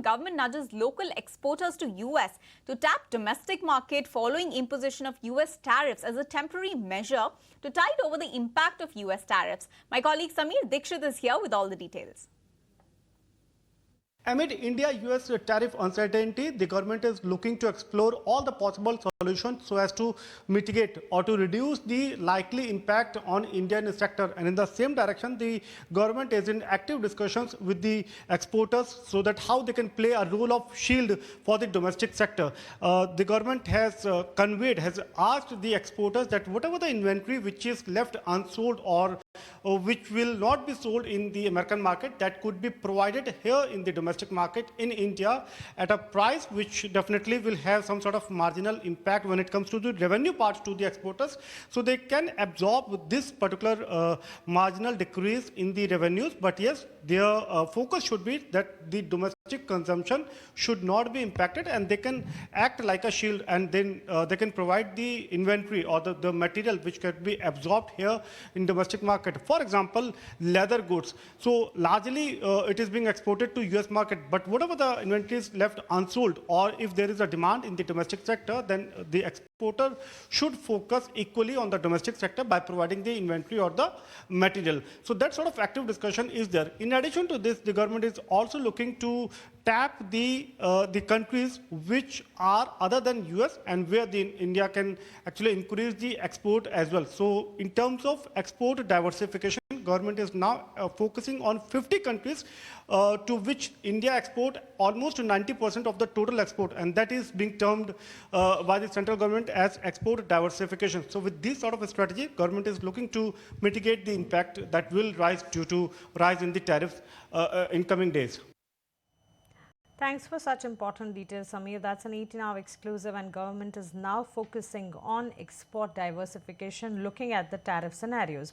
government nudges local exporters to US to tap domestic market following imposition of US tariffs as a temporary measure to tide over the impact of US tariffs. My colleague Sameer Dikshit is here with all the details. Amid India-US tariff uncertainty, the government is looking to explore all the possible solutions so as to mitigate or to reduce the likely impact on Indian sector. And in the same direction, the government is in active discussions with the exporters so that how they can play a role of shield for the domestic sector. The government has has asked the exporters that whatever the inventory which is left unsold or which will not be sold in the American market, that could be provided here in the domestic market in India at a price which definitely will have some sort of marginal impact when it comes to the revenue part to the exporters. So they can absorb this particular marginal decrease in the revenues. But yes, their focus should be that the domestic consumption should not be impacted, and they can act like a shield, and then they can provide the inventory or the material which can be absorbed here in domestic market. For example, leather goods. So largely it is being exported to US market, but whatever the inventory is left unsold, or if there is a demand in the domestic sector, then the exporter should focus equally on the domestic sector by providing the inventory or the material. So that sort of active discussion is there. In addition to this, the government is also looking to tap the countries which are other than US and where India can actually increase the export as well. So in terms of export diversification, government is now focusing on 50 countries to which India export almost 90% of the total export, and that is being termed by the central government as export diversification. So with this sort of a strategy, government is looking to mitigate the impact that will rise due to rise in the tariffs in coming days. Thanks for such important details, Sameer. That's an 18-hour exclusive, and government is now focusing on export diversification, looking at the tariff scenarios.